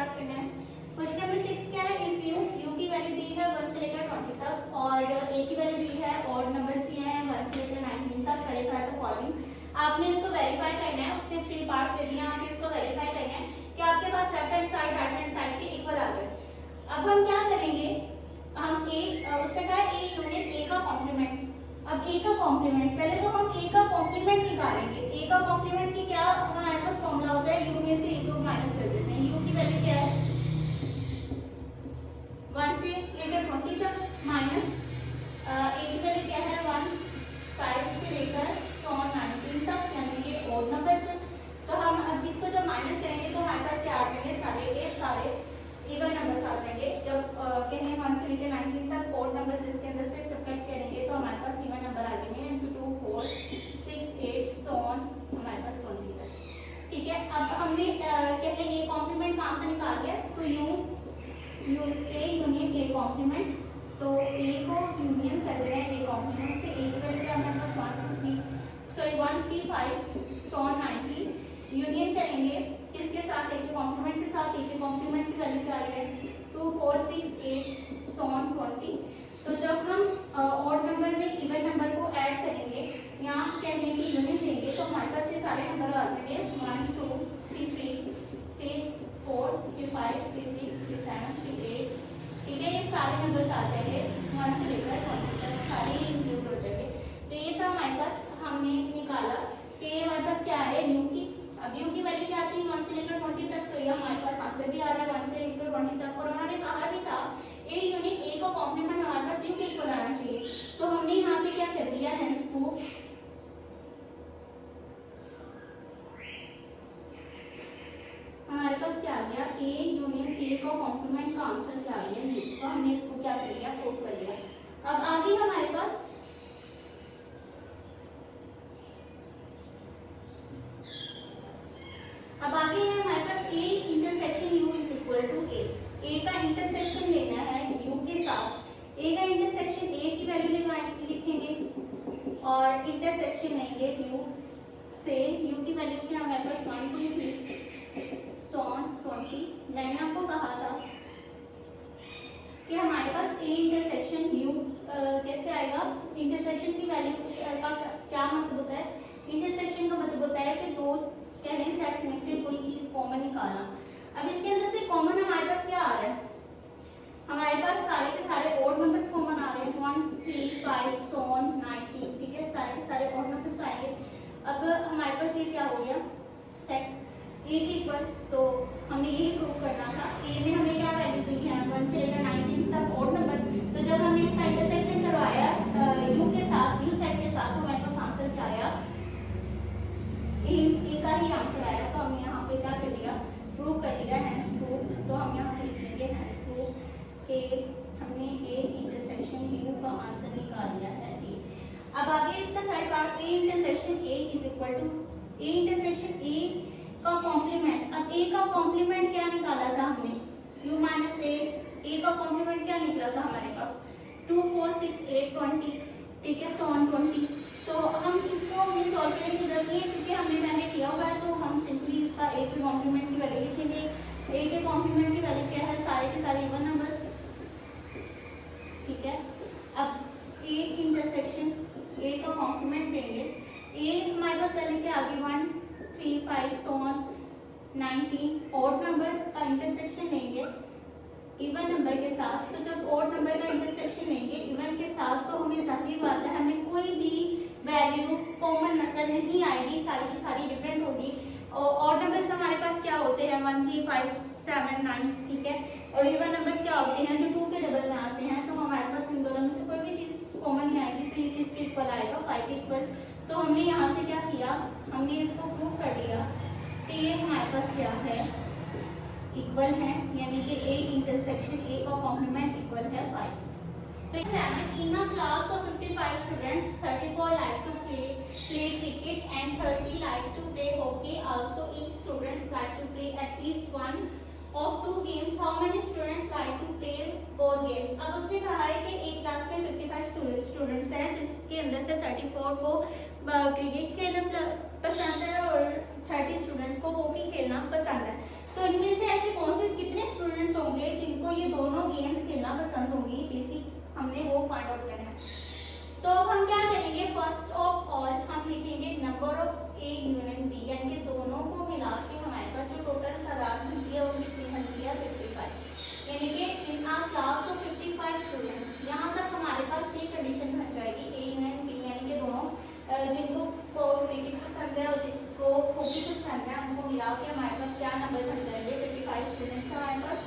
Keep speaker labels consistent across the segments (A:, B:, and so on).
A: Start करना है। Question number 6 क्या है, इफ यू की वैल्यू दी है 1 से लेकर 20 तक और ए की वैल्यू दी है और नंबर्स दिए हैं 1 से लेकर 19 तक, वेरीफाई द फॉलोइंग। आपने इसको वेरीफाई करना है, उसके 3 पार्ट्स दे दिए हैं, आपने इसको वेरीफाई करना है कि आपके पास left hand side right hand side के इक्वल आ जाए। अब हम क्या करेंगे, हम ए उसका क्या है, ए यूनिट ए का कॉम्प्लीमेंट। अब ए का कॉम्प्लीमेंट, पहले तो हम ए का कॉम्प्लीमेंट निकालेंगे। ए का कॉम्प्लीमेंट की क्या हमारे पास फॉर्मूला होता है, यू में से ए को माइनस कर देते हैं। यू की वैल्यू क्या है 1 से लेकर 20 तक माइनस ए की वैल्यू क्या है 1 5 से लेकर 19 तक, यानी कि ओड नंबर्स है। तो हम अब इसको जब माइनस करेंगे तो हमारे पास क्या आ जाएंगे, सारे के सारे इवन नंबर्स आ जाएंगे। जब कहेंगे 1 से लेकर 19 तक ओड नंबर्स इसके अंदर से सब्ट्रैक्ट करेंगे तो हमारे पास इवन नंबर आ जाएंगे, इनटू 2 4 6 8 सो ऑन हमारे पास 20 तक। ठीक है, अब हमने कहते ये कॉम्प्लीमेंट कहाँ से निकाल लिया, तो U A union A complement, तो ए को यूनियन कर रहे हैं ए कॉम्प्लीमेंट से। ए की वैल्यू क्या हमारे पास 135 सो ऑन 90 यूनियन करेंगे किसके साथ, ए के कॉम्प्लीमेंट के साथ। ए के कॉम्प्लीमेंट की वैल्यू क्या है 2 4 6 8 सो ऑन 20। तो जब हम ऑड नंबर में इवन नंबर को ऐड करेंगे, यहाँ कहने की यूनिट लेंगे, तो हमारे पास ये सारे नंबर आ जाएंगे 1 2 3 3 4 5 6 7 8। ठीक है, ये सारे नंबर्स आ जाएंगे 1 से लेकर 20 तक, सारे इंक्लूड हो जाएंगे। तो ये था हमारे पास, हमने निकाला कि हमारे पास क्या है यू की। अब यू की वैल्यू क्या थी 1 से लेकर 20 तक, तो ये हमारे पास आंसर भी आ रहा है 1 से लेकर 20 तक। और उन्होंने कहा भी था ए यूनिट ए का कॉम्प्लीमेंट हमारे पास यू के इक्वल आना चाहिए, तो हमने यहाँ पे क्या कर दिया, हेंस प्रूफ हमारे पास क्या आ गया, ए यूनियन ए का कॉम्प्लीमेंट का आंसर क्या आ गया, ये। तो हमने इसको क्या कर लिया, प्रूफ कर लिया। अब आगे हमारे पास है हमारे पास A intersection U is equal to A का इंटरसेक्शन लेना है यू के साथ। ए का इंटरसेक्शन ए की वैल्यू लिखेंगे और इंटरसेक्शन लेंगे यू से। यू की वैल्यू क्या हमारे पास 1 2 3 सो ऑन 20। मैंने आपको कहा था कि हमारे पास ए इंटरसेक्शन यू कैसे आएगा, इंटरसेक्शन की वैल्यू का क्या मतलब होता है, इंटरसेक्शन का मतलब होता है कि दो कहने सेट में से कोई चीज कॉमन निकालना। अब इसके अंदर से कॉमन हमारे पास क्या आ रहा है, हमारे पास सारे के सारे ओड नंबर्स कॉमन आ रहे हैं 1 3 5 सो ऑन 19। ठीक है, सारे के सारे ओड नंबर्स आएंगे। अब हमारे पास ये क्या हो गया, सेट ए के इक्वल। तो हमने यही प्रूव करना था, ए में हमें क्या वैल्यू दी है 1 से लेकर 19 तक ओड नंबर। तो जब हमने इसका इंटरसेक्शन करवाया यू के साथ, यू सेट के साथ, तो हमारे पास आंसर क्या आया, ए का ही आंसर आया। तो हमने यहाँ पे क्या कर दिया, प्रूव कर दिया, हेंस प्रूफ। तो हम यहाँ पे लिखेंगे हेंस प्रूफ के हमने ए इंटरसेक्शन यू का आंसर निकाल लिया है ए। अब आगे इसका third part, A intersection A is equal to A intersection A का कॉम्प्लीमेंट। अब ए का कॉम्प्लीमेंट क्या निकाला था हमने, यू माइनस ए का कॉम्प्लीमेंट क्या निकला था हमारे पास 2 4 6 8 20। ठीक है, सो ऑन 20। तो हम इसको हमें सॉल्व करने की जरूरत नहीं है क्योंकि हमने मैंने किया हुआ है। तो हम सिंपली इसका ए के कॉम्प्लीमेंट की वैल्यू लिखेंगे। ए के कॉम्प्लीमेंट की वैल्यू क्या है, सारे के सारे इवन नंबर्स। ठीक है, अब ए इंटरसेक्शन ए का कॉम्प्लीमेंट लेंगे। ए हमारे पास वैल्यू क्या आ गई 1 3 5 सो ऑन 19। ऑड नंबर का इंटरसेक्शन लेंगे इवन नंबर के साथ। तो जब ऑड नंबर का इंटरसेक्शन लेंगे इवन के साथ, तो हमें जाहिर बात है हमें कोई भी वैल्यू कॉमन नजर नहीं आएगी, सारी की सारी डिफरेंट होगी। और ऑड नंबर्स हमारे पास क्या होते हैं 1 3 5 7 9। ठीक है, और इवन नंबर्स क्या होते हैं जो 2 के डबल में आते हैं। तो हमारे पास इन दोनों में से कोई भी चीज कॉमन नहीं आएगी, तो ये किसके इक्वल आएगा 5 के इक्वल। तो हमने यहाँ से क्या किया, हमने इसको प्रूव कर लिया कि ये हमारे पास क्या है, इक्वल है, यानी कि ए इंटरसेक्शन ए का कॉम्प्लीमेंट इक्वल है 5। तो in a class of 55 students, 34 like to play cricket and 30 like to play hockey. Also, each students like to play at least one of 2 games. How many students like to play both games? अब उसने कहा है कि एक class में 55 students हैं जिसके अंदर से 34 को क्रिकेट खेलना पसंद है और 30 स्टूडेंट्स को हॉकी खेलना पसंद है। तो इनमें से ऐसे कौन से कितने हमने वो फाइंड आउट करना है। तो अब हम क्या करेंगे, फर्स्ट ऑफ ऑल हम लिखेंगे number of A union B, यानी कि दोनों को मिला के हमारे पास जो टोटल तादाद बनती है वो कितनी बनती है, 55। यानी कि इन आर क्लास ऑफ 55 स्टूडेंट्स, यहाँ तक हमारे पास ये कंडीशन बन जाएगी ए यूनियन बी, यानी कि दोनों जिनको क्रिकेट पसंद है और जिनको हॉकी पसंद है उनको मिला के हमारे पास क्या नंबर बन जाएंगे, 55 स्टूडेंट्स हमारे पास।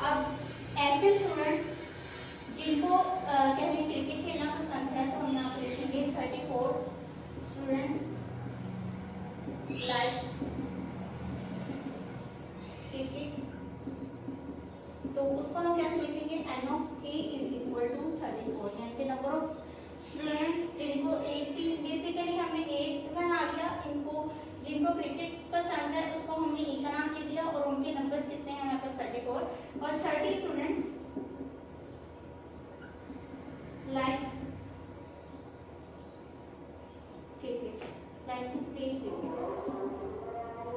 A: अब ऐसे स्टूडेंट्स जिनको कहते हैं क्रिकेट खेलना पसंद है, तो हम यहाँ पे लिखेंगे 34 स्टूडेंट्स लाइक क्रिकेट। तो उसको हम कैसे लिखेंगे, n of A is equal to 34, यानी कि नंबर ऑफ स्टूडेंट्स जिनको बेसिकली हमने ए बना लिया, इनको जिनको क्रिकेट पसंद है उसको हमने ए का नाम दे दिया, और उनके नंबर्स कितने हैं हमारे पास 34, और 30 students like cricket, like to play cricket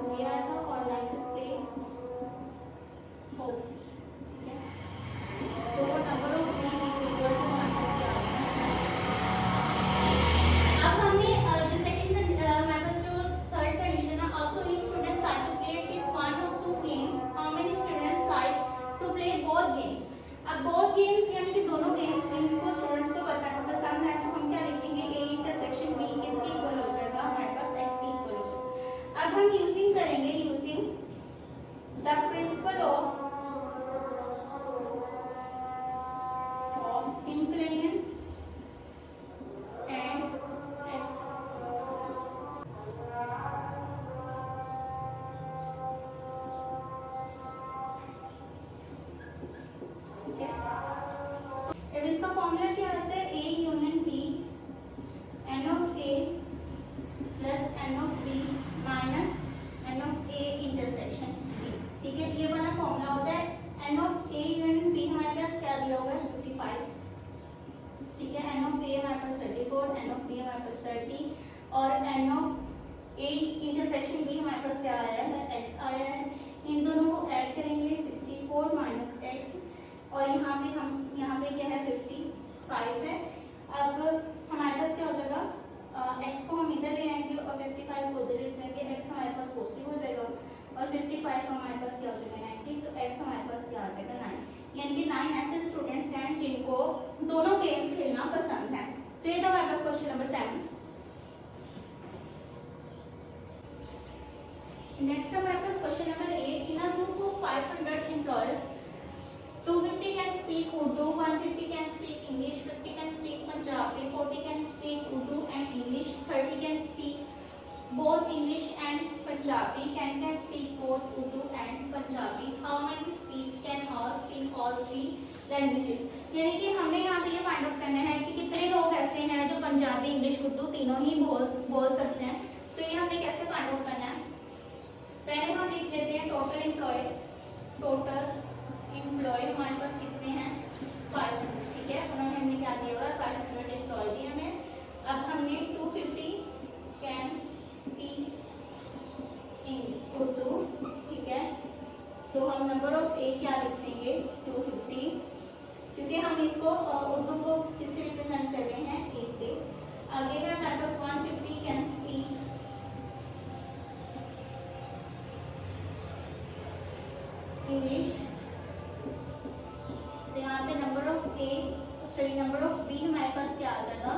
A: दिया था, और लाइक टू प्ले हॉकी। तो वो number of B is equal to अब हमने जो सेकंड हमारे पास जो थर्ड कंडीशन है, also E students like to play at least one of two games, how many students like to play both games. अब बोथ गेम्स यानी कि दोनों गेम्स जिनको स्टूडेंट्स को पसंद है, तो हम क्या लिखेंगे, ए इंटरसेक्शन बी किसके इक्वल हो जाएगा, हमारे पास एक्स के इक्वल हो जाएगा। अब हम यूजिंग करेंगे, using the principle of inclusion and x, अब इसका फॉर्मूला क्या होता है, A union B n of A plus n of B minus n of A intersection B. ठीक है, ये वाला फॉर्मूला होता है। N of A union B हमारे पास क्या दिया हुआ है, 55। ठीक है, एन ऑफ ए हमारे पास 34, एन ऑफ बी हमारे पास 30, और n of A intersection B हमारे पास क्या आया है, एक्स आया है। इन दोनों को ऐड करेंगे, 64 माइनस एक्स, और यहाँ पे क्या है, 55 है। अब हमारे पास क्या हो जाएगा, एक्स को हम इधर ले आएंगे और 55 को उधर ले जाएंगे, एक्स हमारे पास पॉजिटिव हो जाएगा और 55 हमारे पास क्या हो जाएगा, 90, तो एक्स हमारे पास क्या आ जाएगा, 9। यानी कि 9 ऐसे स्टूडेंट्स हैं जिनको दोनों गेम्स खेलना पसंद है। तो ये था हमारे पास क्वेश्चन नंबर 7। नेक्स्ट हमारे पास question number 8। In a group of 500 employees, 250 can speak Urdu, 150 can speak English, 50 can speak Punjabi, 40 can speak Urdu and English, 30 can speak both English and Punjabi, can speak both Urdu and Punjabi, how many speak can all speak all three languages। यानी कि हमने यहाँ पे ये find out करना है कि कितने लोग ऐसे हैं जो पंजाबी, इंग्लिश, उर्दू तीनों ही बोल सकते हैं। तो ये हमें कैसे फाइंड आउट करना है, पहले हम लिख लेते हैं टोटल एम्प्लॉय हमारे पास कितने हैं, 500। ठीक है, उन्होंने हमें क्या दिया हुआ, 500 एम्प्लॉय दिए हमें। अब हमने 250 कैन उर्दू, ठीक है, तो हम नंबर ऑफ ए क्या लिख देंगे, 250, क्योंकि हम इसको उर्दू को किससे रिप्रेजेंट कर रहे हैं, ए से। आगे है हमारे पास 150 कैन स्पीक इंग्लिश, तो यहाँ पे नंबर ऑफ बी हमारे पास क्या आ जाएगा,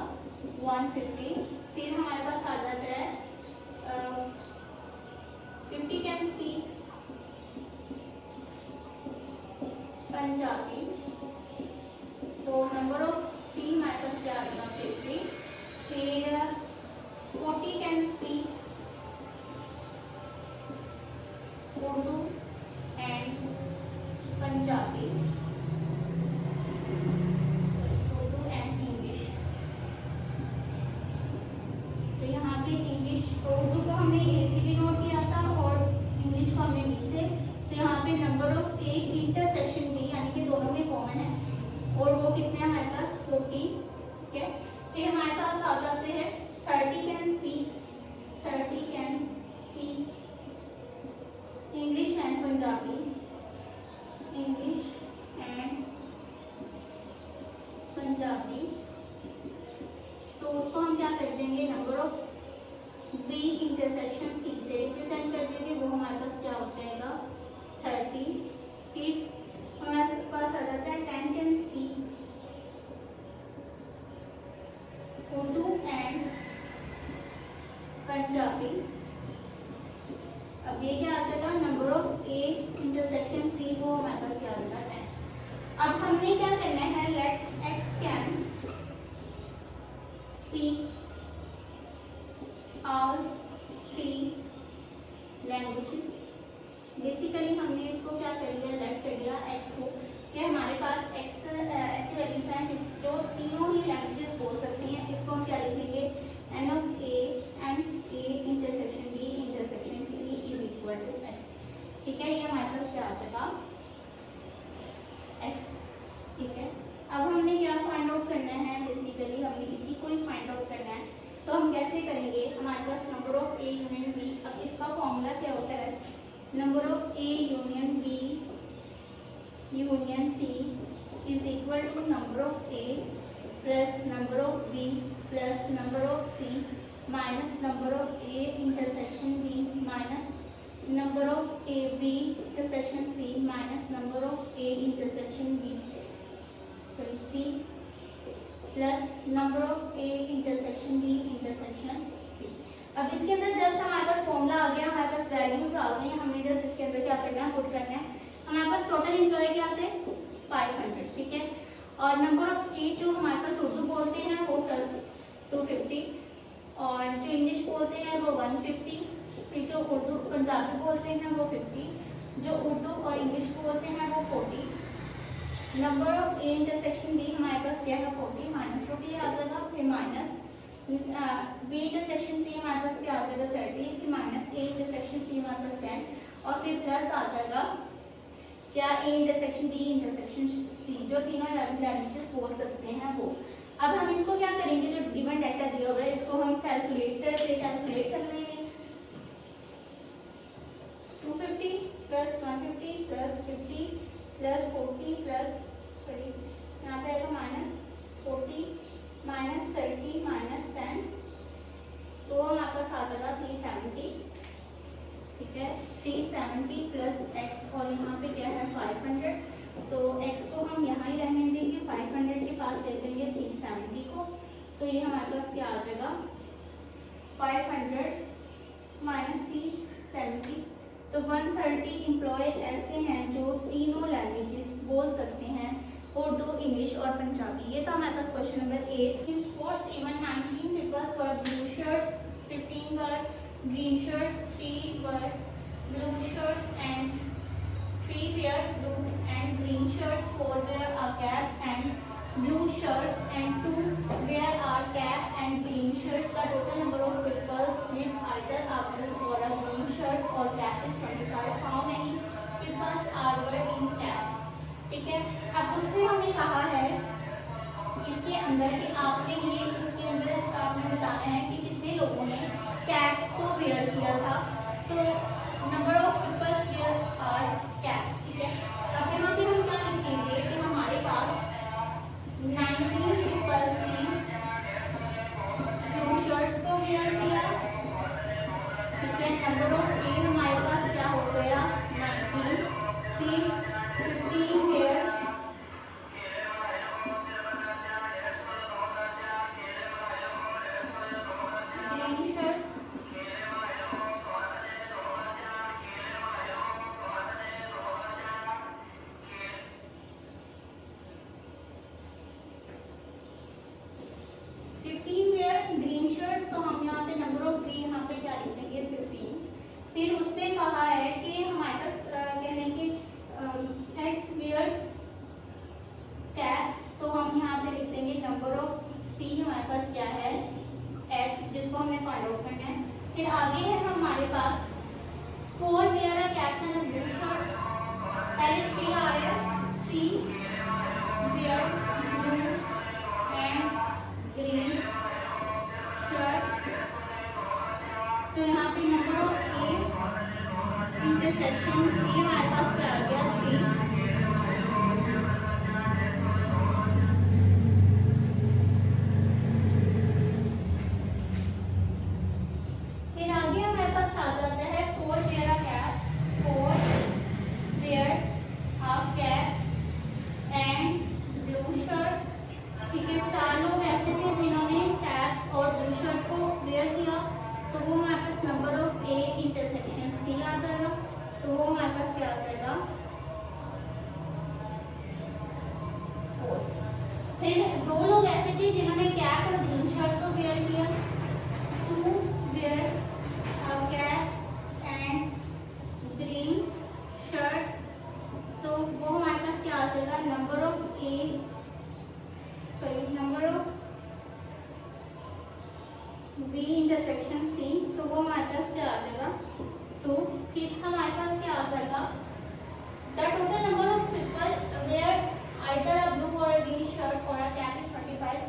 A: 150। फिर हमारे पास आ जाता है 50 कैन स्पीक पंजाबी, तो नंबर ऑफ सी हमारे पास क्या आएगा, 50। फिर 40 can speak Urdu and Punjabi, Urdu and English. तो यहाँ पे इंग्लिश उर्दू को हमने ए से डिनोट किया था और इंग्लिश को हमने बी से। तो यहाँ पे number of A intersection B यानी कि दोनों में कॉमन है, और वो कितने हैं हमारे पास, 40। ठीक है, फिर हमारे पास आ जाते हैं 30 can speak English and Punjabi, English and Punjabi. हमारे पास आ जाता है 10 can speak Urdu and Punjabi. अब ये क्या आ जाएगा, number of A intersection C, वो हमारे पास क्या आ जाता है। अब हमने क्या करना है, let X can speak all 3 languages. Basically हमने इसको क्या कर लिया, लेट कर दिया एक्स को कि हमारे पास एक्स ऐसी वैल्यूज हैं जो तीनों ही लैंग्वेजेस बोल सकती हैं। इसको हम क्या लिखेंगे, n of A and A intersection B intersection C is equal to X. ठीक है, ये हमारे पास क्या आ जाएगा, एक्स। ठीक है, अब हमने क्या फाइंड आउट करना है, बेसिकली हमें इसी को ही फाइंड आउट करना है। तो हम कैसे करेंगे, हमारे पास number of A union B. अब इसका फॉर्मूला क्या होता है, number of A union B union C is equal to number of A plus number of B plus number of C minus number of A intersection B minus number of A B intersection C minus number of A intersection B sorry C plus number of A intersection B intersection C. अब इसके अंदर just हमारे पास formula आ गया, हमारे पास values आ गई, हमने just इसके अंदर क्या करना है, पुट करना है। हमारे पास टोटल एम्प्लॉय क्या थे, 500। ठीक है, और नंबर ऑफ ए जो हमारे पास उर्दू बोलते हैं वो 250, और जो इंग्लिश बोलते हैं वो 150, फिर जो उर्दू पंजाबी बोलते हैं वो 50, जो उर्दू और इंग्लिश बोलते हैं वो 40। Number of A intersection B हमारे पास क्या है, 40 माइनस 40 आ जाएगा, फिर माइनस बी इंटरसेक्शन सी हमारे पास क्या आ जाएगा 30, फिर माइनस ए इंटरसेक्शन सी हमारे पास 10, और फिर प्लस आ जाएगा क्या, A intersection B intersection C, जो तीनों लैंग्वेजेस बोल सकते हैं वो। अब हम इसको क्या करेंगे, जो गिवन डाटा दिया हुआ है इसको हम कैलकुलेटर से कैलकुलेट कर लेंगे। 250 plus 150 plus 50 plus 40 plus sorry यहाँ पे आएगा माइनस 40 माइनस 30 माइनस 10, तो हमारे पास आ जाएगा 370। ठीक है, 370 प्लस एक्स, और यहाँ पे क्या है 500, तो एक्स को हम यहाँ ही रहने देंगे, 500 के पास ले जाएंगे 370 को, तो ये हमारे पास क्या आ जाएगा 500 माइनस 370, तो 130 एम्प्लॉय ऐसे हैं जो तीनों लैंग्वेजेस बोल सकते हैं, उर्दू इंग्लिश और पंजाबी। ये तो हमारे पास question number 8। In sports even 19 peoples were blue shirts, 15 were green shirts, 3 were blue shirts and 3 wear blue and green shirts, 4 wear a cap and blue shirts and 2 wear a cap and green shirts. The total number of people with either a blue or a green shirts or cap is 25. How many people are wearing caps? ठीक है, अब उसने हमें कहा है इसके अंदर कि आपने ये इसके अंदर आपने बताना है कि कितने लोगों ने कैप्स को वेयर किया था, तो number of peoples wear are caps. ठीक है, अब यहाँ पे हम क्या लिखेंगे कि हमारे पास 19 पीपल्स ने ब्लू शर्ट्स को वेयर किया। ठीक है, नंबर ऑफ ए हमारे पास क्या हो गया 19, फिर 15 wear green shirt, half cap and blue shirt. ठीक है, 4 लोग ऐसे थे जिन्होंने कैप्स और ब्लू शर्ट को वेयर किया, तो वो हमारे पास number of A intersection C आ जाएगा। तो वो हमारे पास क्या आ जाएगा 4। फिर 2 लोग ऐसे थे जिन्होंने कैप और ग्रीन शर्ट को वेयर किया, 2 wear cap and green shirt, तो वो हमारे पास क्या आ जाएगा number of B intersection C, तो वो हमारे पास क्या आ जाएगा 2। फिर हमारे पास क्या आ जाएगा the total number of people wear either a blue or a green shirt और अ कैप इज 25।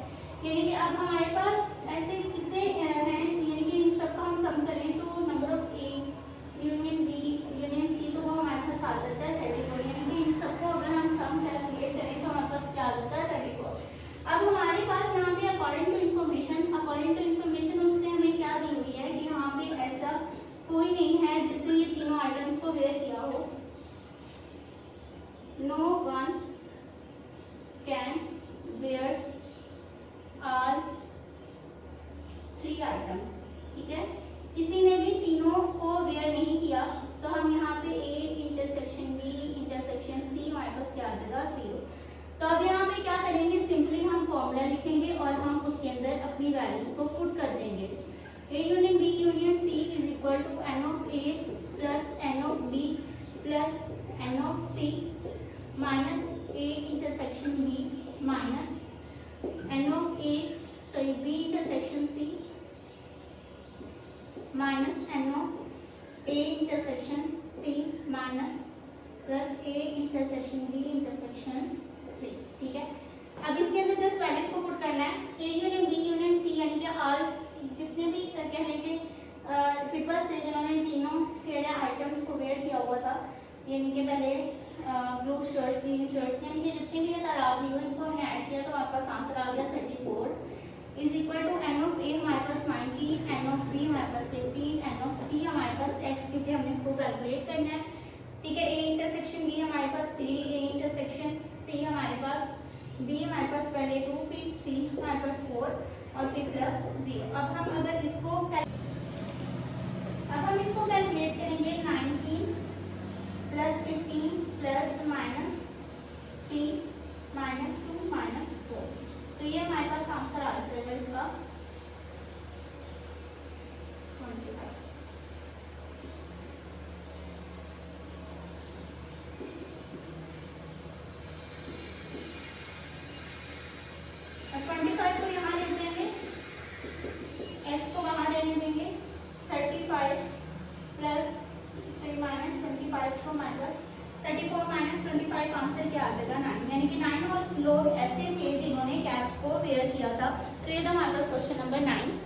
A: यानी कि अब हमारे पास ऐसे कितने हैं, यानी कि इन सबका हम सम करें तो number of A union B union C, तो वो हमारे पास आ जाता है 34। यानी कि इन सबको अगर हम सम कैलकुलेट करें तो हमारे पास क्या आ जाता है 34। अब हमारे पास यहाँ पे अकॉर्डिंग टू इन्फॉर्मेशन उससे हमें क्या दी हुई है कि यहाँ पे ऐसा कोई नहीं है जिसने ये तीनों आइटम्स को वेयर किया हो। No one can wear all 3 items. ठीक है, किसी ने भी तीनों को वेयर नहीं किया, तो हम यहाँ पे A intersection B intersection C हमारे पास क्या आ जाएगा 0। तो अब यहाँ पे क्या करेंगे, सिंपली हम फॉर्मूला लिखेंगे और हम उसके अंदर अपनी वैल्यूज को पुट कर देंगे। A union B union C is equal to N of A plus n of B plus n of C minus A intersection B minus n of B intersection C minus n of A intersection C minus plus A intersection B intersection C. ठीक है, अब इसके अंदर just values को put करना है। A union B union C यानी कि ऑल जितने भी कह रहे थे पीपल्स थे जिन्होंने तीनों के आइटम्स को वेयर किया हुआ था, यानी कि पहले ब्लू शर्ट्स ग्रीन शर्ट्स, यानी कि जितने भी तादाद थी इनको हमने ऐड किया तो हमारे पास आंसर आ गया 34 is equal to N of A हमारे पास 90, एन ऑफ बी हमारे पास 15, एन ऑफ सी हमारे पास एक्स, क्योंकि हमने इसको कैलकुलेट करना है। ठीक है, ए इंटरसेक्शन बी हमारे पास 3, ए इंटरसेक्शन सी हमारे पास बी हमारे पास पहले 2, फिर सी हमारे पास 4 और फिर प्लस 0। अब हम अगर इसको कैलकुलेट करेंगे 19 plus 15 plus minus 3 minus 2 minus 4, तो ये हमारे पास आंसर आ जाएगा इसका 25। और 25 को यहाँ ले देंगे, x को वहाँ लेने देंगे, 35 प्लस माइनस 25 को माइनस 34 माइनस 25 आंसर क्या आ जाएगा 9। यानी कि 9 लोग ऐसे थे जिन्होंने कैप्स को वेयर किया था। तो ये था हमारे पास क्वेश्चन नंबर 9।